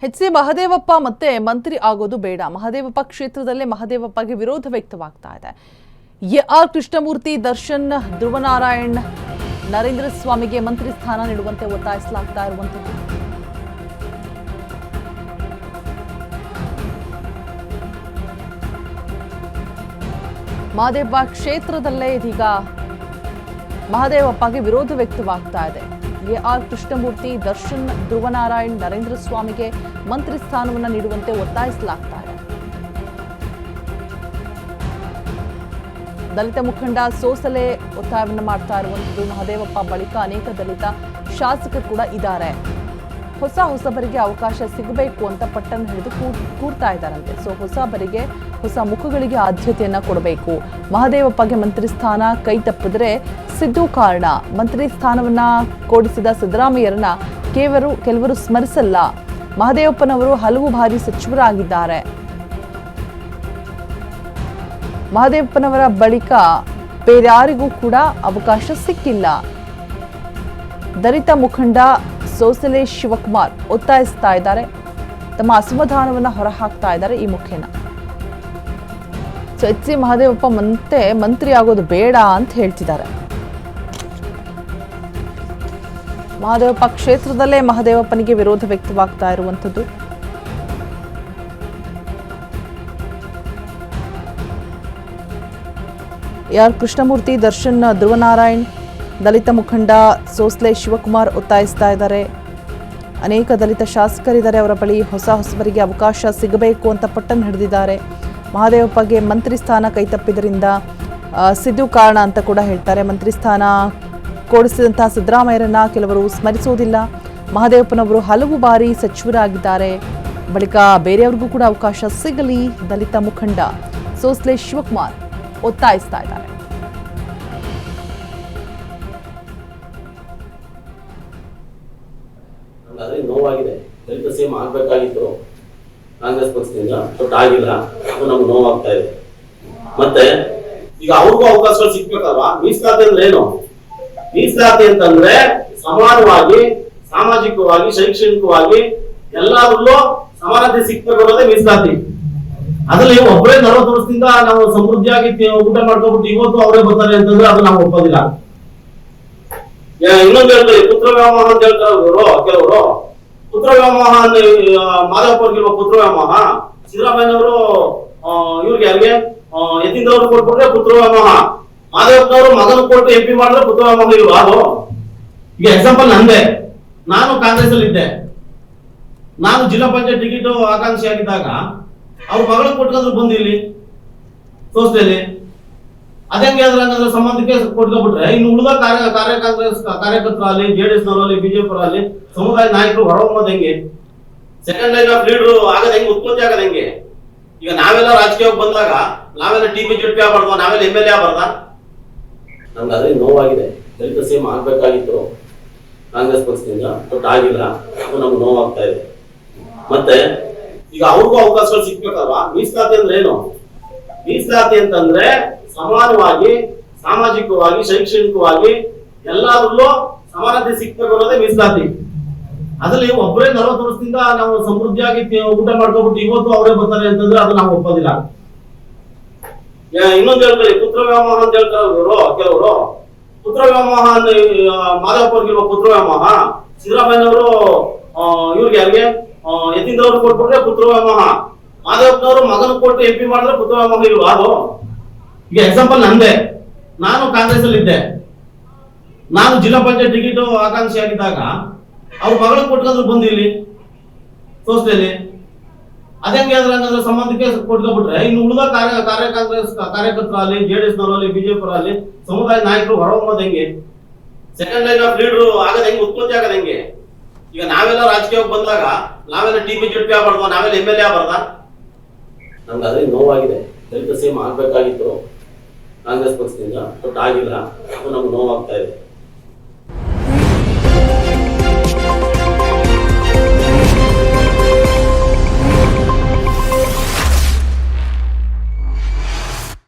ಎಚ್.ಸಿ. ಮಹದೇವಪ್ಪ ಮತ್ತೆ ಮಂತ್ರಿ ಆಗೋದು ಬೇಡ. ಮಹದೇವಪ್ಪ ಕ್ಷೇತ್ರದಲ್ಲೇ ಮಹದೇವಪ್ಪಗೆ ವಿರೋಧ ವ್ಯಕ್ತವಾಗ್ತಾ ಇದೆ. ಆರ್ ಕೃಷ್ಣಮೂರ್ತಿ, ದರ್ಶನ್, ಧ್ರುವನಾರಾಯಣ್, ನರೇಂದ್ರ ಸ್ವಾಮಿಗೆ ಮಂತ್ರಿ ಸ್ಥಾನ ನೀಡುವಂತೆ ಒತ್ತಾಯಿಸಲಾಗ್ತಾ ಇರುವಂತದ್ದು. ಮಹದೇವಪ್ಪ ಕ್ಷೇತ್ರದಲ್ಲೇ ಇದೀಗ ಮಹದೇವಪ್ಪಗೆ ವಿರೋಧ ವ್ಯಕ್ತವಾಗ್ತಾ ಇದೆ. ಆರ್ ಕೃಷ್ಣಮೂರ್ತಿ, ದರ್ಶನ್, ಧ್ರುವನಾರಾಯಣ್, ನರೇಂದ್ರ ಸ್ವಾಮಿಗೆ ಮಂತ್ರಿ ಸ್ಥಾನವನ್ನು ನೀಡುವಂತೆ ಒತ್ತಾಯಿಸಲಾಗ್ತಾ ಇದೆ. ದಲಿತ ಮುಖಂಡ ಸೋಸಲೆ ಒತ್ತಾಯವನ್ನು ಮಾಡ್ತಾ ಇರುವಂಥದ್ದು. ಮಹದೇವಪ್ಪ ಬಳಿಕ ಅನೇಕ ದಲಿತ ಶಾಸಕರು ಕೂಡ ಇದ್ದಾರೆ. ಹೊಸಬರಿಗೆ ಅವಕಾಶ ಸಿಗಬೇಕು ಅಂತ ಪಟ್ಟನ್ನು ಹಿಡಿದು ಕೂರ್ತಾ ಇದ್ದಾರಂತೆ. ಹೊಸಬರಿಗೆ, ಹೊಸ ಮುಖಗಳಿಗೆ ಆದ್ಯತೆಯನ್ನ ಕೊಡಬೇಕು. ಮಹದೇವಪ್ಪಗೆ ಮಂತ್ರಿ ಸ್ಥಾನ ಕೈ ತಪ್ಪಿದ್ರೆ ಸಿದ್ದು ಕಾರಣ. ಮಂತ್ರಿ ಸ್ಥಾನವನ್ನ ಕೊಡಿಸಿದ ಸಿದ್ದರಾಮಯ್ಯರನ್ನ ಕೆಲವರು ಸ್ಮರಿಸಲ್ಲ. ಮಹದೇವಪ್ಪನವರು ಹಲವು ಬಾರಿ ಸಚಿವರಾಗಿದ್ದಾರೆ. ಮಹದೇವಪ್ಪನವರ ಬಳಿಕ ಬೇರ್ಯಾರಿಗೂ ಕೂಡ ಅವಕಾಶ ಸಿಕ್ಕಿಲ್ಲ. ದಲಿತ ಮುಖಂಡ ಸೋಸಲೆ ಶಿವಕುಮಾರ್ ಒತ್ತಾಯಿಸ್ತಾ ಇದ್ದಾರೆ. ತಮ್ಮ ಅಸಮಾಧಾನವನ್ನ ಹೊರಹಾಕ್ತಾ ಇದ್ದಾರೆ ಈ ಮುಖೇನ. ಎಚ್.ಸಿ. ಮಹದೇವಪ್ಪ ಮತ್ತೆ ಮಂತ್ರಿ ಆಗೋದು ಬೇಡ ಅಂತ ಹೇಳ್ತಿದ್ದಾರೆ. ಮಹದೇವಪ್ಪ ಕ್ಷೇತ್ರದಲ್ಲೇ ಮಹದೇವಪ್ಪನಿಗೆ ವಿರೋಧ ವ್ಯಕ್ತವಾಗ್ತಾ ಇರುವಂಥದ್ದು. ಆರ್ ಕೃಷ್ಣಮೂರ್ತಿ, ದರ್ಶನ್, ಧ್ರುವನಾರಾಯಣ್, ದಲಿತ ಮುಖಂಡ ಸೋಸಲೆ ಶಿವಕುಮಾರ್ ಒತ್ತಾಯಿಸ್ತಾ ಇದ್ದಾರೆ. ಅನೇಕ ದಲಿತ ಶಾಸಕರಿದ್ದಾರೆ ಅವರ ಬಳಿ. ಹೊಸಬರಿಗೆ ಅವಕಾಶ ಸಿಗಬೇಕು ಅಂತ ಪಟ್ಟನ್ನು ಹಿಡಿದಿದ್ದಾರೆ. ಮಹದೇವಪ್ಪಗೆ ಮಂತ್ರಿ ಸ್ಥಾನ ಕೈ ತಪ್ಪಿದ್ರಿಂದ ಸಿದ್ದು ಕಾರಣ ಅಂತ ಕೂಡ ಹೇಳ್ತಾರೆ. ಮಂತ್ರಿ ಸ್ಥಾನ ಕೊಡಿಸಿದಂತಹ ಸಿದ್ದರಾಮಯ್ಯರನ್ನ ಕೆಲವರು ಸ್ಮರಿಸೋದಿಲ್ಲ. ಮಹದೇವಪ್ಪನವರು ಹಲವು ಬಾರಿ ಸಚಿವರಾಗಿದ್ದಾರೆ. ಬಳಿಕ ಬೇರೆಯವ್ರಿಗೂ ಕೂಡ ಅವಕಾಶ ಸಿಗಲಿ. ದಲಿತ ಮುಖಂಡ ಸೋಸಲೆ ಶಿವಕುಮಾರ್ ಒತ್ತಾಯಿಸ್ತಾ ಇದ್ದಾರೆ. ಅದೇ ನೋವಾಗಿದೆ. ದಲಿತ ಸಿಎಂ ಆಗ್ಬೇಕಾಗಿತ್ತು ಕಾಂಗ್ರೆಸ್ ಪಕ್ಷದಿಂದ, ಬಟ್ ಆಗಿಲ್ಲ. ಅದು ನಮ್ಗೆ ನೋವಾಗ್ತಾ ಇದೆ. ಮತ್ತೆ ಈಗ ಅವ್ರಿಗೂ ಅವಕಾಶಗಳು ಸಿಗ್ಬೇಕಲ್ವಾ? ಮೀಸಲಾತಿ ಅಂದ್ರೆ ಏನು? ಮೀಸಲಾತಿ ಅಂತಂದ್ರೆ ಸಮಾನವಾಗಿ, ಸಾಮಾಜಿಕವಾಗಿ, ಶೈಕ್ಷಣಿಕವಾಗಿ ಎಲ್ಲಾದ್ರಲ್ಲೂ ಸಮಾನತೆ ಸಿಗ್ಬೇಕು ಅನ್ನೋದೇ ಮೀಸಲಾತಿ. ಅದ್ರಲ್ಲಿ ಒಬ್ಬರೇ 40 ವರ್ಷದಿಂದ ನಾವು ಸಮೃದ್ಧಿಯಾಗಿ ಊಟ ಮಾಡ್ಕೊಬಿಟ್ಟು ಇವತ್ತು ಅವರೇ ಬರ್ತಾರೆ ಅಂತಂದ್ರೆ ಅದು ನಾವು ಒಪ್ಪೋದಿಲ್ಲ. ಇನ್ನೊಂದು ಹೇಳ್ತಾರೆ, ಪುತ್ರ ವ್ಯಾಮೋಹ ಅಂತ ಹೇಳ್ತಾರೆ ಕೆಲವರು. ಪುತ್ರ ವ್ಯಾಮೋಹ ಅಂದ್ರೆ ಮಾಧವಪ್ಪರ್ಗಿರುವ ಪುತ್ರ ವ್ಯಾಮೋಹ. ಸಿದ್ದರಾಮಯ್ಯನವರು ಇವ್ರಿಗೆ ಯಾರಿಗೆ ಯತೀಂದ್ರವ್ರು ಕೊಟ್ಬಿಟ್ರೆ ಪುತ್ರ ವ್ಯಾಮೋಹ. ಮಾಧವಪ್ಪನವರು ಮಗನ ಕೊಟ್ಟು MP ಮಾಡಿದ್ರೆ ಪುತ್ರ ವ್ಯಾಮೋಹ ಇಲ್ವಾ? ಅದು ಈಗ ಎಕ್ಸಾಂಪಲ್ ನಂದೆ. ನಾನು ಕಾಂಗ್ರೆಸ್ ಅಲ್ಲಿ ಇದ್ದೆ. ನಾನು ಜಿಲ್ಲಾ ಪಂಚಾಯತ್ ಟಿಕೆಟ್ ಆಕಾಂಕ್ಷಿ ಆಗಿದ್ದಾಗ ಅವ್ರ ಮಗಳು ಕೊಟ್ಕೊಂಡ್ರು ಬಂದು ಇಲ್ಲಿ ಸೋಸ್ಟಲ್ಲಿ. ಅದಂಗೆ ಹಂಗಂದ್ರೆ ಸಂಬಂಧಕ್ಕೆ ಕೊಟ್ಕೊಬಿಟ್ರೆ ಇನ್ನು ಉಳಿದ ಕಾಂಗ್ರೆಸ್ ಕಾರ್ಯಕರ್ತರಲ್ಲಿ, JDS ನವರಲ್ಲಿ, BJP ಅವರಲ್ಲಿ ಸಮುದಾಯ ನಾಯಕರು ಹೊರಹೊಮ್ಮೋದು ಹೆಂಗೆ? ಸೆಕೆಂಡ್ ಲೈನ್ ಆಫ್ ಲೀಡರ್ ಆಗದ ಹೆಂಗೆ? ಉತ್ಪತ್ತಿ ಆಗದ ಹೆಂಗೆ? ಈಗ ನಾವೆಲ್ಲ ರಾಜಕೀಯಕ್ಕೆ ಬಂದಾಗ ನಾವೆಲ್ಲ TP JP ಆಗ್ಬಾರ್ದ? ನಾವೆಲ್ಲ MLA ಆಗ್ಬಾರ್ದ? ನಮ್ಗೆ ಅದೇ ನೋವಾಗಿದೆ. ದಲಿತ CM ಆಗ್ಬೇಕಾಗಿತ್ತು ಕಾಂಗ್ರೆಸ್ ಪಕ್ಷದಿಂದ, ಬಟ್ ಆಗಿಲ್ಲ. ಅದು ನಮ್ಗೆ ನೋವಾಗ್ತಾ ಇದೆ. ಮತ್ತೆ ಈಗ ಅವ್ರಿಗೂ ಅವಕಾಶಗಳು ಸಿಗ್ಬೇಕಲ್ವಾ? ಮೀಸಲಾತಿ ಅಂದ್ರೆ ಏನು? ಮೀಸಲಾತಿ ಅಂತಂದ್ರೆ ಸಮಾನವಾಗಿ, ಸಾಮಾಜಿಕವಾಗಿ, ಎಲ್ಲಾದ್ರಲ್ಲೂ ಸಮಾನತೆ ಸಿಗ್ಬೇಕು ಅನ್ನೋದೇ ಮೀಸಲಾತಿ. ಅದ್ರಲ್ಲಿ ಒಬ್ಬರೇ 40 ವರ್ಷದಿಂದ ನಾವು ಸಮೃದ್ಧಿಯಾಗಿ ಊಟ ಮಾಡ್ಕೊಬಿಟ್ಟು ಇವತ್ತು ಅವರೇ ಬರ್ತಾರೆ ಅಂತಂದ್ರೆ ಅದು ನಾವು ಒಪ್ಪೋದಿಲ್ಲ. ಮತ್ತೆ ಈಗ ಅವ್ರಿಗೂ ಅವಕಾಶಗಳು ಸಿಗ್ಬೇಕಲ್ವಾ? ಮೀಸಲಾತಿ ಅಂದ್ರೆ ಏನು? ಮೀಸಲಾತಿ ಅಂತಂದ್ರೆ ಸಮಾನವಾಗಿ, ಸಾಮಾಜಿಕವಾಗಿ, ಶೈಕ್ಷಣಿಕವಾಗಿ ಎಲ್ಲಾದ್ರಲ್ಲೂ ಸಮಾನತೆ ಸಿಗ್ಬೇಕು ಅನ್ನೋದೇ ಮೀಸಲಾತಿ. ಅದ್ರಲ್ಲಿ ಒಬ್ಬರೇ 40 ವರ್ಷದಿಂದ ನಾವು ಸಮೃದ್ಧಿಯಾಗಿ ಊಟ ಮಾಡ್ಕೊಬಿಟ್ಟು ಇವತ್ತು ಅವರೇ ಬರ್ತಾರೆ ಅಂತಂದ್ರೆ ಅದು ನಾವು ಒಪ್ಪೋದಿಲ್ಲ. ಇನ್ನೊಂದು ಹೇಳ್ತಾರೆ, ಪುತ್ರ ವ್ಯಾಮೋಹ ಅಂತ ಹೇಳ್ತಾರೆ ಕೆಲವರು. ಪುತ್ರ ವ್ಯಾಮೋಹ ಅಂದ್ರೆ ಮಾಧವಪ್ಪರ್ಗಿರುವ ಪುತ್ರ ವ್ಯಾಮೋಹ. ಸಿದ್ದರಾಮಯ್ಯನವರು ಇವ್ರಿಗೆ ಯಾರಿಗೆ ಯತೀಂದ್ರವ್ರು ಕೊಟ್ಬಿಟ್ರೆ ಪುತ್ರ ವ್ಯಾಮೋಹ. ಮಾಧವಪ್ಪನವರು ಮಗನ ಕೊಟ್ಟು MP ಮಾಡಿದ್ರೆ ಪುತ್ರ ವ್ಯಾಮೋಹ ಇಲ್ವಾ? ಅದು ಈಗ ಎಕ್ಸಾಂಪಲ್ ನಂದೆ. ನಾನು ಕಾಂಗ್ರೆಸ್ ಅಲ್ಲಿ ಇದ್ದೆ. ನಾನು ಜಿಲ್ಲಾ ಪಂಚಾಯತ್ ಟಿಕೆಟ್ ಆಕಾಂಕ್ಷಿ ಆಗಿದ್ದಾಗ ಅವ್ರ ಮಗಳು ಕೊಟ್ಕೊಂಡ್ರು ಬಂದು ಇಲ್ಲಿ ಸೋಸ್ಟಲ್ಲಿ. ಅದಂಗೆ ಹಂಗಂದ್ರೆ ಸಂಬಂಧಕ್ಕೆ ಕೊಟ್ಕೊಬಿಟ್ರೆ ಇನ್ನು ಉಳಿದ ಕಾಂಗ್ರೆಸ್ ಕಾರ್ಯಕರ್ತರಲ್ಲಿ, JDS ನವರಲ್ಲಿ, BJP ಅವರಲ್ಲಿ ಸಮುದಾಯ ನಾಯಕರು ಹೊರಹೊಮ್ಮೋದು ಹೆಂಗೆ? ಸೆಕೆಂಡ್ ಲೈನ್ ಆಫ್ ಲೀಡರ್ ಆಗದ ಹೆಂಗೆ? ಉತ್ಪತ್ತಿ ಆಗದ ಹೆಂಗೆ? ಈಗ ನಾವೆಲ್ಲ ರಾಜಕೀಯಕ್ಕೆ ಬಂದಾಗ ನಾವೆಲ್ಲ TP JP ಆಗ್ಬಾರ್ದ? ನಾವೆಲ್ಲ MLA ಆಗ್ಬಾರ್ದ? ನಮ್ಗೆ ಅದೇ ನೋವಾಗಿದೆ. ದಲಿತ CM ಆಗ್ಬೇಕಾಗಿತ್ತು ಕಾಂಗ್ರೆಸ್ ಪಕ್ಷದಿಂದ, ಬಟ್ ಆಗಿಲ್ಲ. ಅದು ನಮ್ಗೆ ನೋವಾಗ್ತಾ ಇದೆ.